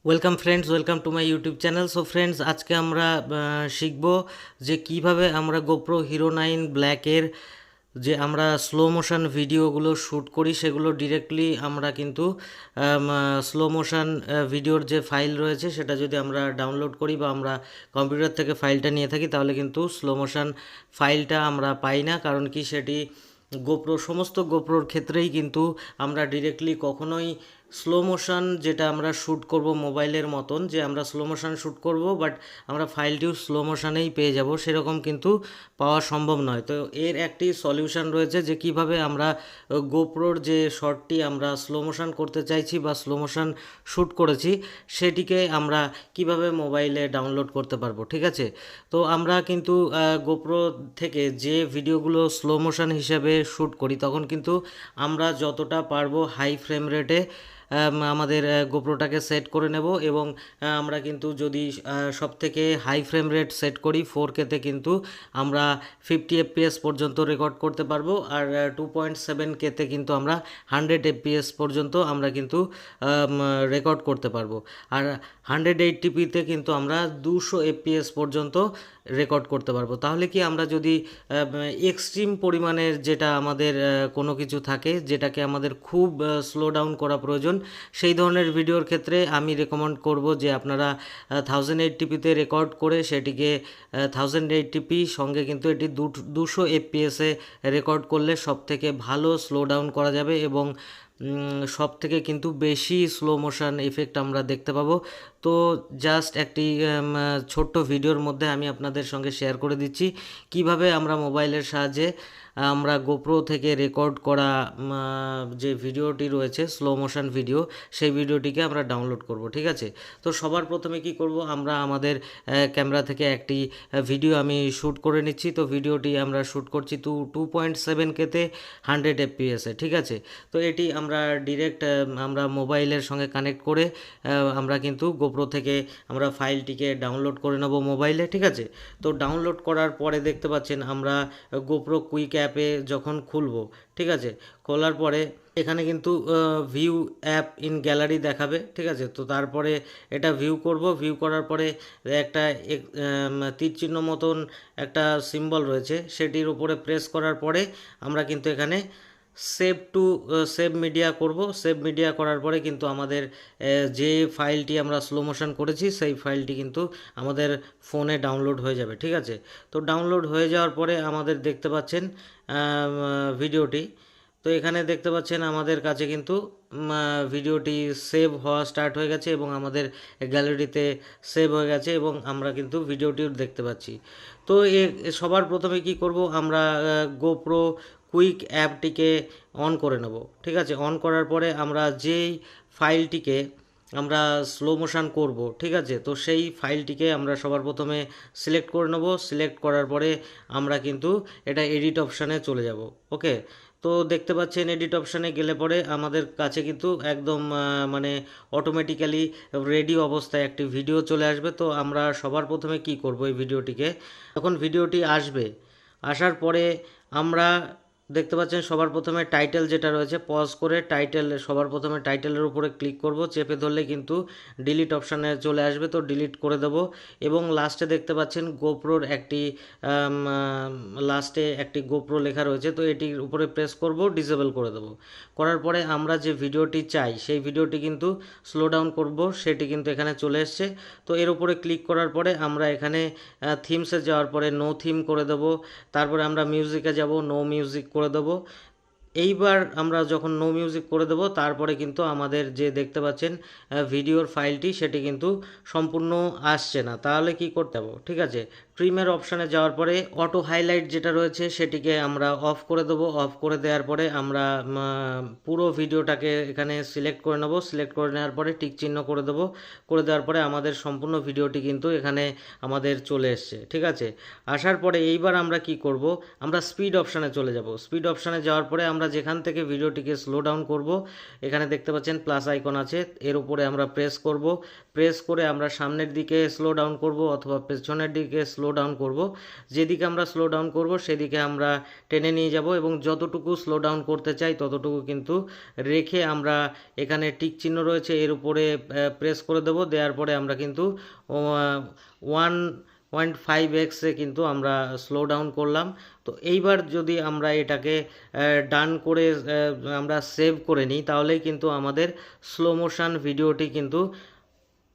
Welcome friends, welcome to my YouTube channel. So friends, আজকে আমরা শিখব যে কিভাবে আমরা গোপ্রো হিরো 9 ব্ল্যাকের যে আমরা স্লো মোশন ভিডিওগুলো শ্যুট করি সেগুলো ডিরেক্টলি আমরা কিন্তু স্লো মোশন ভিডিওর যে ফাইল রয়েছে সেটা যদি আমরা ডাউনলোড করি বা আমরা কম্পিউটার থেকে ফাইলটা নিয়ে থাকি তাহলে কিন্তু স্লো মোশন ফাইলটা আমরা পাই না। কারণ কি, সেটি সমস্ত গোপ্রোর ক্ষেত্রেই কিন্তু আমরা ডিরেক্টলি কখনোই স্লো মোশন যেটা আমরা শ্যুট করব মোবাইলের মতন যে আমরা স্লো মোশন শ্যুট করব বাট আমরা ফাইলটিও স্লো মোশনেই পেয়ে যাব, সেরকম কিন্তু পাওয়া সম্ভব নয়। তো এর একটি সলিউশন রয়েছে যে কিভাবে আমরা গোপ্রোর যে শটটি আমরা স্লো মোশন করতে চাইছি বা স্লো মোশন শ্যুট করেছি সেটিকে আমরা কিভাবে মোবাইলে ডাউনলোড করতে পারবো। ঠিক আছে, তো আমরা কিন্তু গোপ্রো থেকে যে ভিডিওগুলো স্লো মোশন হিসেবে শ্যুট করি তখন কিন্তু আমরা যতটা পারবো হাই ফ্রেম রেটে আমাদের গোপ্রোটাকে সেট করে নেব এবং আমরা কিন্তু যদি সবথেকে হাই ফ্রেম রেট সেট করি 4K-তে কিন্তু আমরা 50 FPS পর্যন্ত রেকর্ড করতে পারবো, আর 2.7K-তে কিন্তু আমরা 100 FPS পর্যন্ত আমরা কিন্তু রেকর্ড করতে পারবো, আর 180p-তে কিন্তু আমরা 200 FPS পর্যন্ত রেকর্ড করতে পারবো। তাহলে কি আমরা যদি এক্সট্রিম পরিমাণের যেটা আমাদের কোনো কিছু থাকে যেটাকে আমাদের খুব স্লো ডাউন করা প্রয়োজন, সেই ধরনের ভিডিওর ক্ষেত্রে আমি রেকমেন্ড করব যে আপনারা 1080p-তে রেকর্ড করে সেটিকে 1080p সঙ্গে কিন্তু এটি 200 FPS-এ রেকর্ড করলে সবথেকে ভালো স্লো ডাউন করা যাবে এবং সব থেকে কিন্তু বেশি স্লো মোশন এফেক্ট আমরা দেখতে পাবো। তো জাস্ট একটি ছোট্ট ভিডিওর মধ্যে আমি আপনাদের সঙ্গে শেয়ার করে দিচ্ছি কিভাবে আমরা মোবাইলের সাহায্যে আমরা গোপ্রো থেকে রেকর্ড করা যে ভিডিওটি রয়েছে স্লো মোশন ভিডিও, সেই ভিডিওটিকে আমরা ডাউনলোড করব। ঠিক আছে, তো সবার প্রথমে কি করব, আমরা আমাদের ক্যামেরা থেকে একটি ভিডিও আমি শ্যুট করে নিচ্ছি। তো ভিডিওটি আমরা শ্যুট করছি 2.7K-তে 100 FPS-এ। ঠিক আছে, তো এটি আমরা ডিরেক্ট আমরা মোবাইলের সঙ্গে কানেক্ট করে আমরা কিন্তু গোপ্রো থেকে আমরা ফাইলটিকে ডাউনলোড করে নেব মোবাইলে। ঠিক আছে, তো ডাউনলোড করার পরে দেখতে পাচ্ছেন আমরা গোপ্রো কুইক অ্যাপে যখন খুলব, ঠিক আছে, খোলার পরে এখানে কিন্তু ভিউ অ্যাপ ইন গ্যালারি দেখাবে। ঠিক আছে, তো তারপরে এটা ভিউ করব। ভিউ করার পরে একটা তীর চিহ্ন মতন একটা সিম্বল রয়েছে, সেটির উপরে প্রেস করার পরে আমরা কিন্তু এখানে সেভ মিডিয়া করব। সেভ মিডিয়া করার পরে কিন্তু আমাদের যে ফাইলটি আমরা স্লো মোশন করেছি সেই ফাইলটি কিন্তু আমাদের ফোনে ডাউনলোড হয়ে যাবে। ঠিক আছে, তো ডাউনলোড হয়ে যাওয়ার পরে আমাদের দেখতে পাচ্ছেন ভিডিওটি, তো এখানে দেখতে পাচ্ছেন আমাদের কাছে কিন্তু ভিডিওটি সেভ হওয়া স্টার্ট হয়ে গেছে এবং আমাদের গ্যালারিতে সেভ হয়ে গেছে এবং আমরা কিন্তু ভিডিওটিও দেখতে পাচ্ছি। তো সবার প্রথমে কি করব, আমরা গোপ্রো কুইক অ্যাপটিকে অন করে নেব। ঠিক আছে, অন করার পরে আমরা যেই ফাইলটিকে আমরা স্লো মোশন করব, ঠিক আছে, তো সেই ফাইলটিকে আমরা সবার প্রথমে সিলেক্ট করে নেব। সিলেক্ট করার পরে আমরা কিন্তু এটা এডিট অপশানে চলে যাব। ওকে, তো দেখতে পাচ্ছেন এডিট অপশানে গেলে পরে আমাদের কাছে কিন্তু একদম মানে অটোমেটিক্যালি রেডি অবস্থায় একটি ভিডিও চলে আসবে। তো আমরা সবার প্রথমে কি করব, এই ভিডিওটিকে যখন ভিডিওটি আসবে, আসার পরে আমরা দেখতে পাচ্ছেন সবার প্রথমে টাইটেল যেটা রয়েছে পজ করে সবার প্রথমে টাইটেলের উপরে ক্লিক করব, চেপে ধরলে কিন্তু ডিলিট অপশানে চলে আসবে, তো ডিলিট করে দেব। এবং লাস্টে দেখতে পাচ্ছেন গোপ্রোর লাস্টে একটি গোপ্রো লেখা রয়েছে, তো এটির উপরে প্রেস করব, ডিসেবল করে দেব। করার পরে আমরা যে ভিডিওটি চাই সেই ভিডিওটি কিন্তু স্লো ডাউন করব, সেটি কিন্তু এখানে চলে এসছে। তো এর উপরে ক্লিক করার পরে আমরা এখানে থিমসে যাওয়ার পরে নো থিম করে দেব। তারপরে আমরা মিউজিকে যাব, নো মিউজিক করে দেবো। এইবার আমরা যখন নো মিউজিক করে দেব তারপরে কিন্তু আমাদের যে দেখতে পাচ্ছেন ভিডিওর ফাইলটি সেটি কিন্তু সম্পূর্ণ আসছে না। তাহলে কি করতে হবে, ঠিক আছে, ট্রিমের অপশানে যাওয়ার পরে অটো হাইলাইট যেটা রয়েছে সেটিকে আমরা অফ করে দেবো। অফ করে দেওয়ার পরে আমরা পুরো ভিডিওটাকে এখানে সিলেক্ট করে নেব। সিলেক্ট করে নেওয়ার পরে টিক চিহ্ন করে দেবো। করে দেওয়ার পরে আমাদের সম্পূর্ণ ভিডিওটি কিন্তু এখানে আমাদের চলে এসছে। ঠিক আছে, আসার পরে এইবার আমরা কি করব, আমরা স্পিড অপশানে চলে যাব। স্পিড অপশানে যাওয়ার পরে আমরা আমরা যেখান থেকে ভিডিওটিকে স্লো ডাউন করব, এখানে দেখতে পাচ্ছেন প্লাস আইকন আছে, এর উপরে আমরা প্রেস করব। প্রেস করে আমরা সামনের দিকে স্লো ডাউন করব অথবা পেছনের দিকে স্লো ডাউন করব। যেদিকে আমরা স্লো ডাউন করব সেদিকে আমরা টেনে নিয়ে যাব এবং যতটুকু স্লো ডাউন করতে চাই ততটুকু কিন্তু রেখে আমরা এখানে টিক চিহ্ন রয়েছে এর উপরে প্রেস করে দেব। দেওয়ার পরে আমরা কিন্তু 1.5x কিন্তু আমরা স্লো ডাউন করলাম। তো এইবার যদি আমরা এটাকে ডান করে আমরা সেভ করে নিই, তাহলেই কিন্তু আমাদের স্লো মোশন ভিডিওটি কিন্তু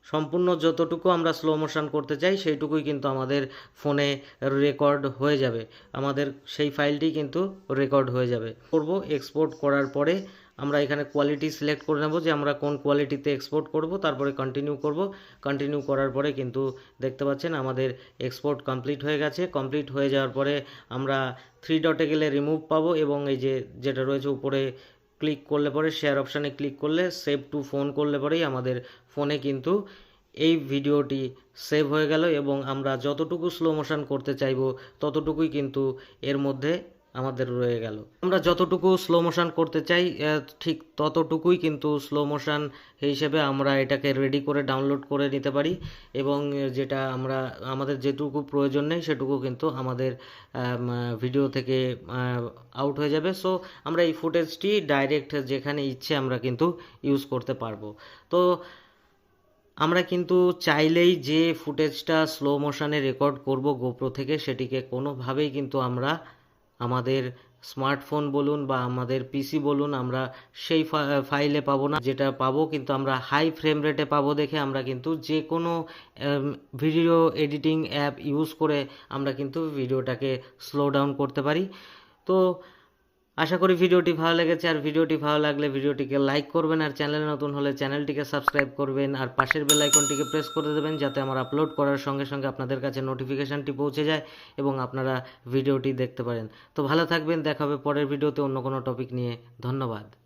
সম্পূর্ণ যতটুকু আমরা স্লো মোশন করতে চাই সেইটুকুই কিন্তু আমাদের ফোনে রেকর্ড হয়ে যাবে, আমাদের সেই ফাইলটি কিন্তু রেকর্ড হয়ে যাবে। করব এক্সপোর্ট করার পরে আমরা এখানে কোয়ালিটি সিলেক্ট করে নেব যে আমরা কোন কোয়ালিটিতে এক্সপোর্ট করব, তারপরে কন্টিনিউ করব। কন্টিনিউ করার পরে কিন্তু দেখতে পাচ্ছেন আমাদের এক্সপোর্ট কমপ্লিট হয়ে গেছে। কমপ্লিট হয়ে যাওয়ার পরে আমরা 3 ডটে গেলে রিমুভ পাবো এবং এই যে যেটা রয়েছে উপরে ক্লিক করলে পরে শেয়ার অপশানে ক্লিক করলে সেভ টু ফোন করলে পরেই আমাদের ফোনে কিন্তু এই ভিডিওটি সেভ হয়ে গেল এবং আমরা যতটুকু স্লো মোশন করতে চাইব ততটুকুই কিন্তু এর মধ্যে আমাদের রয়ে গেল। আমরা যতটুকু স্লো মোশন করতে চাই ঠিক ততটুকুই কিন্তু স্লো মোশন হিসেবে আমরা এটাকে রেডি করে ডাউনলোড করে নিতে পারি এবং যেটা আমাদের যেটুকু প্রয়োজন নেই সেটুকু কিন্তু আমাদের ভিডিও থেকে আউট হয়ে যাবে। সো আমরা এই ফুটেজটি ডাইরেক্ট যেখানে ইচ্ছে আমরা কিন্তু ইউজ করতে পারবো। তো আমরা কিন্তু চাইলেই যে ফুটেজটা স্লো মোশনে রেকর্ড করব গোপ্রো থেকে সেটিকে কোনোভাবেই কিন্তু আমরা আমাদের স্মার্টফোন বলুন বা আমাদের পিসি বলুন আমরা সেই ফাইলে পাবো না। যেটা পাবো কিন্তু আমরা হাই ফ্রেম রেটে পাবো দেখে আমরা কিন্তু যে কোনো ভিডিও এডিটিং অ্যাপ ইউজ করে আমরা কিন্তু ভিডিওটাকে স্লো ডাউন করতে পারি। তো আশা করি ভিডিওটি ভালো লেগেছে, আর ভিডিওটি ভালো লাগলে ভিডিওটিকে লাইক করবেন, আর চ্যানেলে নতুন হলে চ্যানেলটিকে সাবস্ক্রাইব করবেন, আর পাশের বেল আইকনটিকে প্রেস করে দেবেন যাতে আমার আপলোড করার সঙ্গে সঙ্গে আপনাদের কাছে নোটিফিকেশানটি পৌঁছে যায় এবং আপনারা ভিডিওটি দেখতে পারেন। তো ভালো থাকবেন, দেখা হবে পরের ভিডিওতে অন্য কোনো টপিক নিয়ে। ধন্যবাদ।